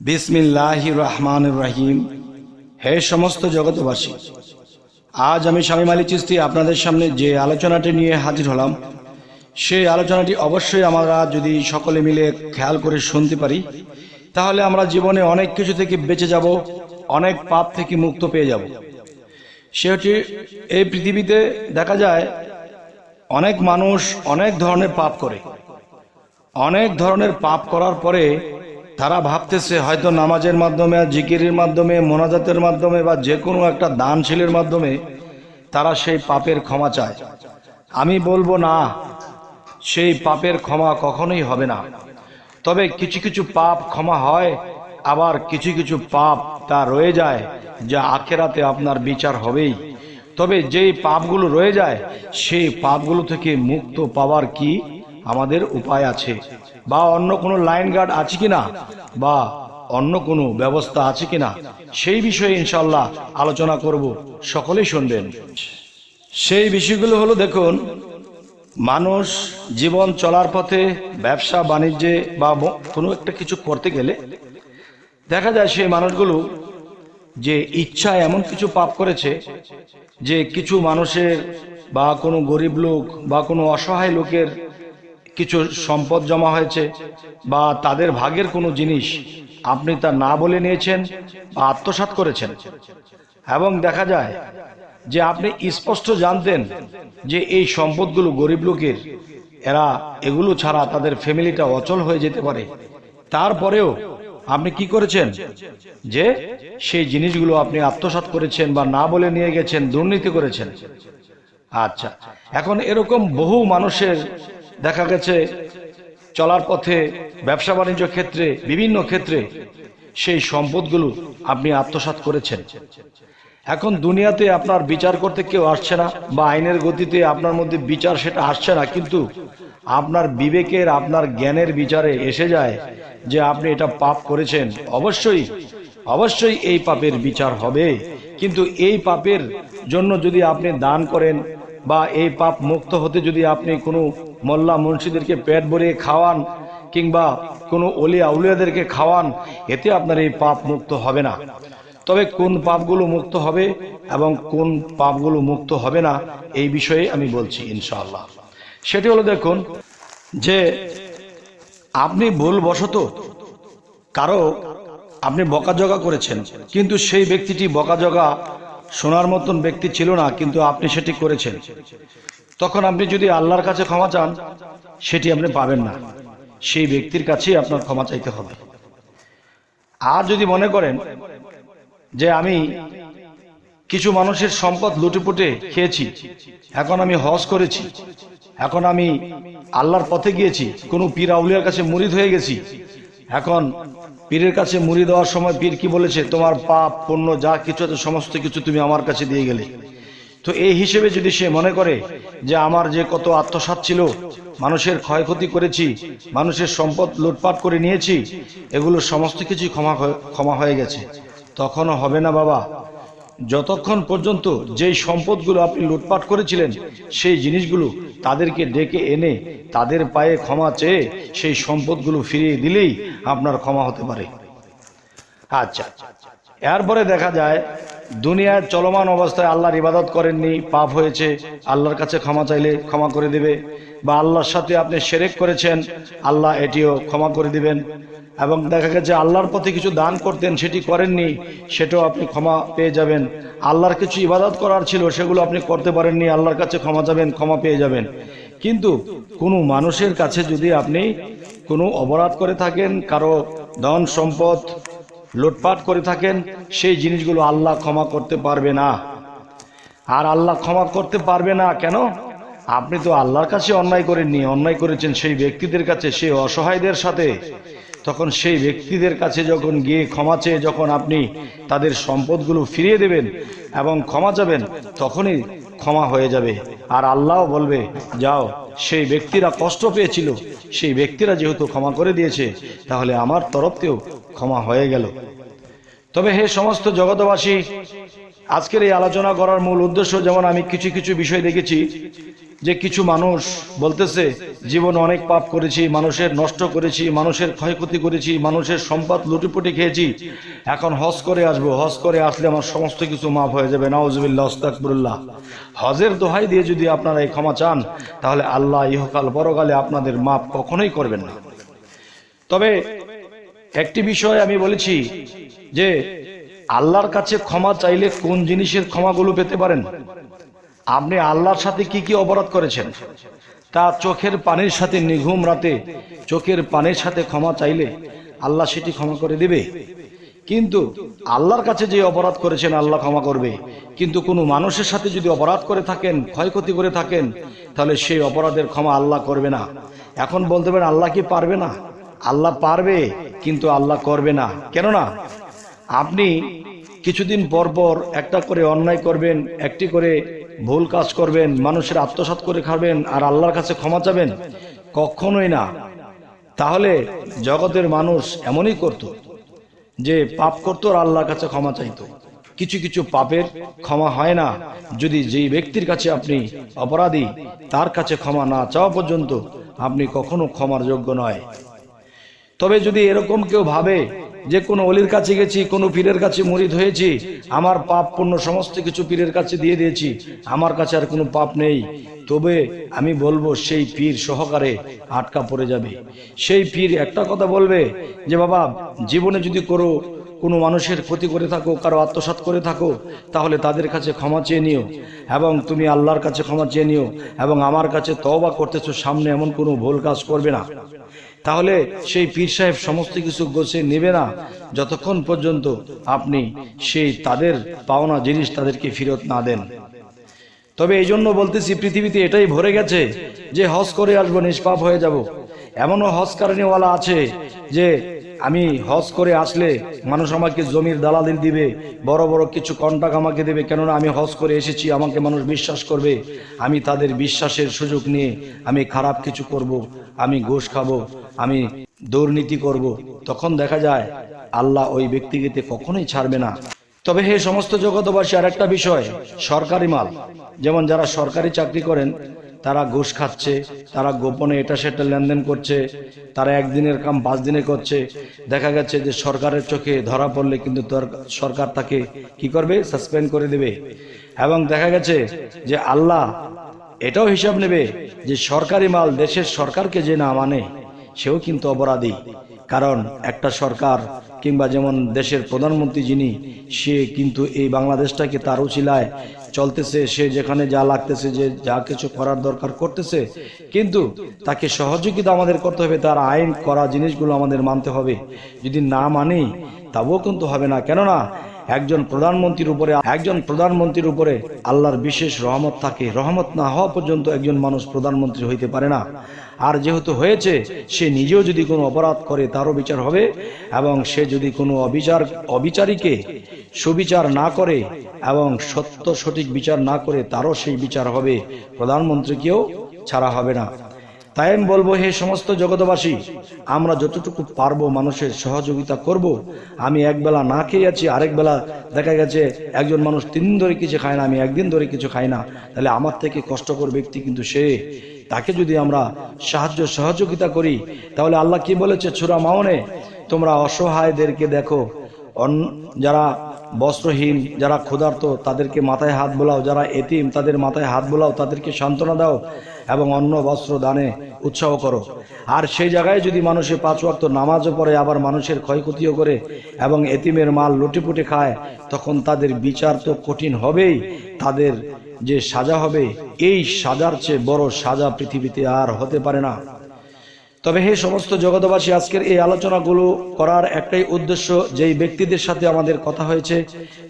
বিসমিল্লাহির রহমানির রহিম। হে সমস্ত জগতবাসী, আজ আমি শামীম আলী চিশতি আপনাদের সামনে যে আলোচনাটি নিয়ে হাজির হলাম, সেই আলোচনাটি অবশ্যই আমরা যদি সকলে মিলে খেয়াল করে শুনতে পারি, তাহলে আমরা জীবনে অনেক কিছু থেকে বেঁচে যাব, অনেক পাপ থেকে মুক্ত পেয়ে যাব। সেটি এই পৃথিবীতে দেখা যায় অনেক মানুষ অনেক ধরনের পাপ করে। অনেক ধরনের পাপ করার পরে তারা ভাবতেছে হয়তো নামাজের মাধ্যমে, জিকিরের মাধ্যমে, মোনাজাতের মাধ্যমে বা যে কোনো একটা দানশীলের মাধ্যমে তারা সেই পাপের ক্ষমা চায়। আমি বলবো না, সেই পাপের ক্ষমা কখনোই হবে না। তবে কিছু কিছু পাপ ক্ষমা হয়, আবার কিছু কিছু পাপ তা রয়ে যায়, যা আখেরাতে আপনার বিচার হবেই। তবে যেই পাপগুলো রয়ে যায়, সেই পাপগুলো থেকে মুক্ত পাওয়ার কি আমাদের উপায় আছে, বা অন্য কোনো লাইন গার্ড আছে কিনা, বা অন্য কোনো ব্যবস্থা আছে কিনা, সেই বিষয়ে ইনশাআল্লাহ আলোচনা করব। সকলেই শুনবেন। সেই বিষয়গুলো হলো, দেখুন, মানুষ জীবন চলার পথে ব্যবসা বাণিজ্যে বা কোনো একটা কিছু করতে গেলে দেখা যায় সেই মানুষগুলো যে ইচ্ছা এমন কিছু পাপ করেছে যে কিছু মানুষের বা কোনো গরিব লোক বা কোনো অসহায় লোকের কিছু সম্পদ জমা হয়েছে, বা তাদের ভাগের কোনো জিনিস আপনি তা না বলে নিয়েছেন বা আত্মসাৎ করেছেন। এবং দেখা যায় যে আপনি স্পষ্ট জানতেন যে এই সম্পদগুলো গরিব লোকের, এরা এগুলো ছাড়া তাদের ফ্যামিলিটা অচল হয়ে যেতে পারে। তারপরেও আপনি কি করেছেন, যে সেই জিনিসগুলো আপনি আত্মসাৎ করেছেন বা না বলে নিয়ে গেছেন, দুর্নীতি করেছেন। আচ্ছা, এখন এরকম বহু মানুষের দেখা গেছে চলার পথে, ব্যবসা বাণিজ্য ক্ষেত্রে, বিভিন্ন ক্ষেত্রে সেই সম্পদগুলো আপনি আত্মসাৎ করেছেন। এখন দুনিয়াতে আপনার বিচার করতে কেউ আসছে না, বা আইনের গতিতে আপনার মধ্যে বিচার সেটা আসছে না, কিন্তু আপনার বিবেকের, আপনার জ্ঞানের বিচারে এসে যায় যে আপনি এটা পাপ করেছেন। অবশ্যই অবশ্যই এই পাপের বিচার হবে। কিন্তু এই পাপের জন্য যদি আপনি দান করেন, বা এই পাপ মুক্ত হতে যদি আপনি কোনো মোল্লা মুন্সিদেরকে পেট ভরিয়ে খাওয়ান, কিংবা কোনো ওলিয়া আউলিয়াদেরকে খাওয়ান, এতে আপনার এই পাপ মুক্ত হবে না। তবে কোন পাপগুলো মুক্ত হবে এবং কোন পাপগুলো মুক্ত হবে না, এই বিষয়ে আমি বলছি ইনশাআল্লাহ। সেটি হলো, দেখুন, যে আপনি ভুলবশত কারো আপনি বকাঝকা করেছেন, কিন্তু সেই ব্যক্তিটি বকাঝকা শোনার মতন ব্যক্তি ছিল না, কিন্তু আপনি সেটি করেছেন। তখন আপনি যদি আল্লাহর কাছে ক্ষমা চান, সেটি আপনি পাবেন না, সেই ব্যক্তির কাছেই আপনার ক্ষমা চাইতে হবে। আর যদি মনে করেন যে আমি কিছু মানুষের সম্পদ লুটেপুটে খেয়েছি, এখন আমি হজ করেছি, এখন আমি আল্লাহর পথে গিয়েছি, কোনো পীর আউলিয়ার কাছে মুরিদ হয়ে গেছি, এখন পীরের কাছে মুড়ি দেওয়ার সময় পীর কি বলেছে, তোমার পাপ পুণ্য যা কিছু আছে সমস্ত কিছু তুমি আমার কাছে দিয়ে গেলে। তো এই হিসেবে যদি সে মনে করে যে আমার যে কত আত্মসাৎ ছিল, মানুষের ক্ষয়ক্ষতি করেছি, মানুষের সম্পদ লুটপাট করে নিয়েছি, এগুলো সমস্ত কিছুই ক্ষমা হয়ে গেছে, তখনও হবে না বাবা। যতক্ষণ পর্যন্ত যেই সম্পদগুলো আপনি লুটপাট করেছিলেন, সেই জিনিসগুলো তাদেরকে ডেকে এনে তাদের পায়ে ক্ষমা চেয়ে সেই সম্পদগুলো ফিরিয়ে দিলেই আপনার ক্ষমা হতে পারে। আচ্ছা, এরপরে দেখা যায় দুনিয়ার চলমান অবস্থায় আল্লাহর ইবাদত করেননি, পাপ হয়েছে, আল্লাহর কাছে ক্ষমা চাইলে ক্ষমা করে দেবে। বা আল্লাহর সাথে আপনি শিরক করেছেন, আল্লাহ এটিও ক্ষমা করে দিবেন। এবং দেখা গেছে আল্লাহর পথে কিছু দান করতেন, সেটি করেননি, সেটাও আপনি ক্ষমা পেয়ে যাবেন। আল্লাহর কিছু ইবাদত করার ছিল, সেগুলো আপনি করতে পারেননি, আল্লাহর কাছে ক্ষমা চাবেন, ক্ষমা পেয়ে যাবেন। কিন্তু কোনো মানুষের কাছে যদি আপনি কোনো অপরাধ করে থাকেন, কারো ধন সম্পদ লুটপাট করে থাকেন, সেই জিনিসগুলো আল্লাহ ক্ষমা করতে পারবে না। আর আল্লাহ ক্ষমা করতে পারবে না কেন? আপনি তো আল্লাহর কাছে অন্যায় করেননি, অন্যায় করেছেন সেই ব্যক্তিদের কাছে, সেই অসহায়দের সাথে। তখন সেই ব্যক্তিদের কাছে যখন গিয়ে ক্ষমা চেয়ে যখন আপনি তাদের সম্পদগুলো ফিরিয়ে দেবেন এবং ক্ষমা চাবেন, তখনই ক্ষমা হয়ে যাবে। আর আল্লাহ বলবে, যাও, সেই ব্যক্তিরা কষ্ট পেয়েছিল, সেই ব্যক্তিরা যেহেতু ক্ষমা করে দিয়েছে, তাহলে আমার তরফতেও ক্ষমা হয়ে গেল। তবে হে সমস্ত জগতবাসী, আজকের এই আলোচনা করার মূল উদ্দেশ্য, যেমন আমি কিছু কিছু বিষয় দেখেছি যে কিছু মানুষ বলতেছে জীবনে অনেক পাপ করেছি, মানুষের নষ্ট করেছি, মানুষের ক্ষয়ক্ষতি করেছি, মানুষের সম্পদ লুটিপুটি খেয়েছি, এখন হজ করে আসবো, হজ করে আসলে আমার সমস্ত কিছু মাফ হয়ে যাবে। নাউজুবিল্লাহ, আস্তাগফিরুল্লাহ। হজের দোহাই দিয়ে যদি আপনারা এই ক্ষমা চান, তাহলে আল্লাহ ইহকাল পরকালে আপনাদের মাফ কখনোই করবেন না। তবে একটি বিষয় আমি বলেছি যে আল্লাহর কাছে ক্ষমা চাইলে কোন জিনিসের ক্ষমাগুলো পেতে পারেন। আপনি আল্লাহর সাথে কি কি অপরাধ করেছেন তা চোখের পানির সাথে, নিঘুম রাতে চোখের পানির সাথে ক্ষমা চাইলে আল্লাহ সেটি ক্ষমা করে দিবে। কিন্তু আল্লাহর কাছে যে অপরাধ করেছেন আল্লাহ ক্ষমা করবে, কিন্তু কোনো মানুষের সাথে যদি অপরাধ করে থাকেন, ক্ষয়ক্ষতি করে থাকেন, তাহলে সেই অপরাধের ক্ষমা আল্লাহ করবে না। এখন বলতে পারেন আল্লাহ কি পারবে না? আল্লাহ পারবে, কিন্তু আল্লাহ করবে না। কেননা আপনি কিছুদিন পর পর একটা করে অন্যায় করবেন, একটি করে ভুল কাজ করবেন, মানুষের আত্মসাৎ করে খাবেন, আর আল্লাহর কাছে ক্ষমা চাবেন? কখনোই না। তাহলে জগতের মানুষ এমনই করত যে পাপ করতো আর আল্লাহর কাছে ক্ষমা চাইতো। কিছু কিছু পাপের ক্ষমা হয় না যদি যেই ব্যক্তির কাছে আপনি অপরাধী তার কাছে ক্ষমা না চাওয়া পর্যন্ত আপনি কখনো ক্ষমার যোগ্য নয়। তবে যদি এরকম কেউ ভাবে যে কোনো অলির কাছে গেছি, কোনো পীরের কাছে মুরিদ হয়েছি, আমার পাপ পুণ্য সমস্ত কিছু পীরের কাছে দিয়ে দিয়েছি, আমার কাছে আর কোনো পাপ নেই, তবে আমি বলবো সেই পীর সহকারে আটকা পড়ে যাবে। সেই পীর একটা কথা বলবে যে বাবা, জীবনে যদি কোনো মানুষের ক্ষতি করে থাকো, কারো আত্মসাৎ করে থাকো, তাহলে তাদের কাছে ক্ষমা চেয়ে নিও এবং তুমি আল্লাহর কাছে ক্ষমা চেয়ে নিও এবং আমার কাছে তওবা করতেছো, সামনে এমন কোনো ভুল কাজ করবে না। তাহলে সেই পীর সাহেব সমস্ত কিছু গোছে নেবে না যতক্ষণ পর্যন্ত আপনি সেই তাদের পাওনা জিনিস তাদেরকে ফেরত না দেন। তবে এই জন্য বলতেছি, পৃথিবীতে এটাই ভরে গেছে যে হজ করে আসবো নিষ্পাপ হয়ে যাব। এমনও হজ কারণেওয়ালা আছে যে আমি হজ করে আসলে মানুষ আমাকে জমির দালালি দিবে, বড় বড় কিছু কন্ট্রাক্ট আমাকে দেবে, কেননা আমি হজ করে এসেছি, আমাকে মানুষ বিশ্বাস করবে। আমি তাদের বিশ্বাসের সুযোগ নিয়ে আমি খারাপ কিছু করব, আমি ঘুষ খাবো, আমি দুর্নীতি করব। তখন দেখা যায় আল্লাহ ওই ব্যক্তিকে কখনোই ছাড়বে না। তবে হে সমস্ত জগতবাসী, আর একটা বিষয়, সরকারি মাল, যেমন যারা সরকারি চাকরি করেন তারা ঘুষ খাচ্ছে, তারা গোপনে এটা সেটা লেনদেন করছে, তারা একদিনের কাম 5 দিনে করছে। দেখা গেছে যে সরকারের চোখে ধরা পড়লে কিন্তু সরকার তাকে কি করবে? সাসপেন্ড করে দেবে। এবং দেখা গেছে যে আল্লাহ এটাও হিসাব নেবে যে সরকারি মাল দেশের সরকারকে যে না মানে সেও কিন্তু অপরাধী। কারণ একটা সরকার কিংবা যেমন দেশের প্রধানমন্ত্রী যিনি, সে কিন্তু এই বাংলাদেশটাকে তার উচিলায় চলতেছে, সে যেখানে যা লাগতেছে, যে যা কিছু করার দরকার করতেছে, কিন্তু তাকে সহযোগিতা আমাদের করতে হবে, তার আইন করা জিনিসগুলো আমাদের মানতে হবে। যদি না মানি তবুও কিন্তু হবে না। কেননা একজন প্রধানমন্ত্রীর উপরে আল্লাহর বিশেষ রহমত থাকে। রহমত না হওয়া পর্যন্ত একজন মানুষ প্রধানমন্ত্রী হইতে পারে না। আর যেহেতু হয়েছে, সে নিজেও যদি কোনো অপরাধ করে তারও বিচার হবে, এবং সে যদি কোনো অবিচারীকে সুবিচার না করে এবং সঠিক বিচার না করে তারও সেই বিচার হবে, প্রধানমন্ত্রীকেও ছাড়া হবে না। তাই আমি বলবো, হে সমস্ত জগতবাসী, আমরা যতটুকু পারবো মানুষের সহযোগিতা করব। আমি একবেলা না খেয়ে আছি, আরেক বেলা দেখা গেছে একজন মানুষ 3 দিন ধরে কিছু খায় না, আমি একদিন ধরে কিছু খাই না, তাহলে আমার থেকে কষ্টকর ব্যক্তি কিন্তু সে। তাকে যদি আমরা সহযোগিতা করি, তাহলে আল্লাহ কি বলেছে সূরা মাউনে, তোমরা অসহায়দেরকে দেখো, যারা বস্ত্রহীন, যারা ক্ষুধার্ত তাদেরকে মাথায় হাত বোলাও, যারা এতিম তাদের মাথায় হাত বোলাও, তাদেরকে সান্ত্বনা দাও এবং অন্ন বস্ত্র দানে উৎসাহ করো। আর সেই জায়গায় যদি মানুষের 5 ওয়াক্ত নামাজও পড়ে, আবার মানুষের ক্ষয়ক্ষতিও করে এবং এতিমের মাল লুটেপুটে খায়, তখন তাদের বিচার তো কঠিন হবেই। তাদের যে সাজা হবে, এই সাজার চেয়ে বড় সাজা পৃথিবীতে আর হতে পারে না। তবে হে সমস্ত জগতবাসী, আজকের এই আলোচনাগুলো করার একটাই উদ্দেশ্য, যেই ব্যক্তিদের সাথে আমাদের কথা হয়েছে,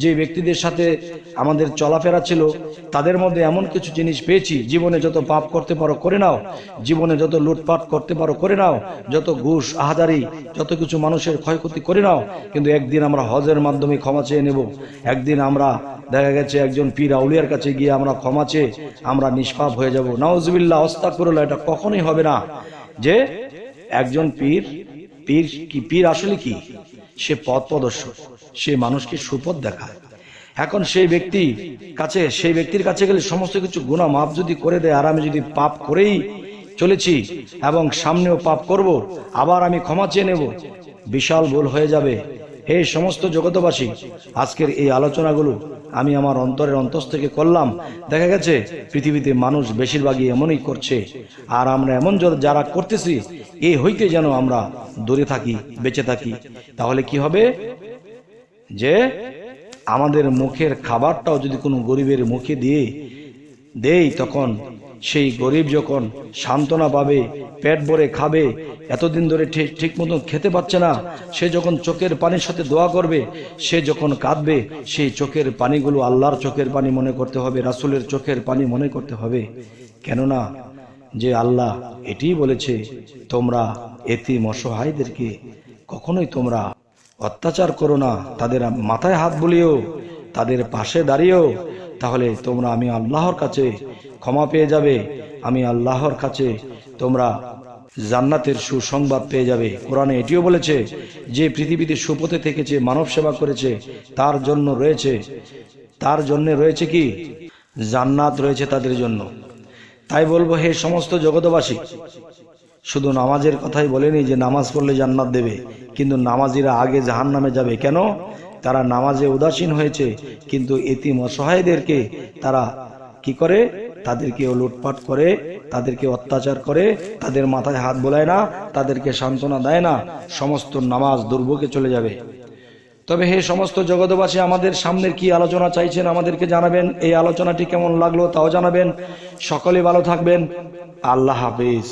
যে ব্যক্তিদের সাথে আমাদের চলাফেরা ছিল, তাদের মধ্যে এমন কিছু জিনিস পেয়েছি, জীবনে যত পাপ করতে পারো করে নাও, জীবনে যত লুটপাট করতে পারো করে নাও, যত ঘুষ আহাদারি, যত কিছু মানুষের ক্ষয়ক্ষতি করে নাও, কিন্তু একদিন আমরা হজের মাধ্যমে ক্ষমা চেয়ে নেব। একদিন আমরা দেখা গেছে একজন পীর আউলিয়ার কাছে গিয়ে আমরা ক্ষমা চেয়ে আমরা নিষ্পাপ হয়ে যাব। নাউজুবিল্লাহ, আস্তাগফিরুল্লাহ। এটা কখনোই হবে না যে একজন পীর আসলে কি? সে পথ প্রদর্শক, সে মানুষকে সুপথ দেখায়। এখন সেই ব্যক্তির কাছে গেলে সমস্ত কিছু গুনাহ মাফ যদি করে দেয়, আর আমি যদি পাপ করেই চলেছি এবং সামনেও পাপ করব, আবার আমি ক্ষমা চেয়ে নেব, বিশাল ভুল হয়ে যাবে। হে সমস্ত জগতবাসী, আজকের এই আলোচনাগুলো আমি আমার অন্তরের অন্তস থেকে করলাম। দেখা গেছে পৃথিবীতে মানুষ বেশিরভাগই এমনই করছে, আর আমরা এমন যারা করতেছি এই হইতে যেন আমরা দূরে থাকি, বেঁচে থাকি। তাহলে কি হবে, যে আমাদের মুখের খাবারটাও যদি কোনো গরিবের মুখে দেই, তখন সেই গরিব যখন সান্ত্বনা পাবে, পেট ভরে খাবে, এতদিন ধরে ঠিক মতো খেতে পাচ্ছে না, সে যখন চোখের পানির সাথে দোয়া করবে, সে যখন কাঁদবে, সেই চোখের পানিগুলো আল্লাহর চোখের পানি মনে করতে হবে, রাসূলের চোখের পানি মনে করতে হবে। কেননা যে আল্লাহ এটিই বলেছে, তোমরা এতিম অসহায়দেরকে কখনোই তোমরা অত্যাচার করো না, তাদের মাথায় হাত বুলিও, তাদের পাশে দাঁড়িয়েও, তাহলে তোমরা আমি আল্লাহর কাছে ক্ষমা পেয়ে যাবে, আমি আল্লাহর কাছে তোমরা জান্নাতের সুসংবাদ পেয়ে যাবে। কোরআনে এটিও বলেছে যে পৃথিবীতে সুপথে থেকেছে, মানব সেবা করেছে, তার জন্য রয়েছে কি জান্নাত রয়েছে তাদের জন্য। তাই বলবো, হে সমস্ত জগতবাসী, শুধু নামাজের কথাই বলেনি যে নামাজ পড়লে জান্নাত দেবে, কিন্তু নামাজিরা আগে জাহান্নামে যাবে। কেন? তারা নামাজে উদাসীন হয়েছে, কিন্তু এতিম অসহায়দেরকে তারা কি করে, তাদেরকে লুটপাট করে, তাদেরকে অত্যাচার করে, তাদের মাথায় হাত বোলায় না, তাদেরকে সান্ত্বনা দেয় না, সমস্ত নামাজ দুর্ভোগে চলে যাবে। তবে হে সমস্ত জগতবাসী, আমাদের সামনের কি আলোচনা চাইছেন আমাদেরকে জানাবেন, এই আলোচনাটি কেমন লাগলো তাও জানাবেন। সকলে ভালো থাকবেন, আল্লাহ হাফেজ।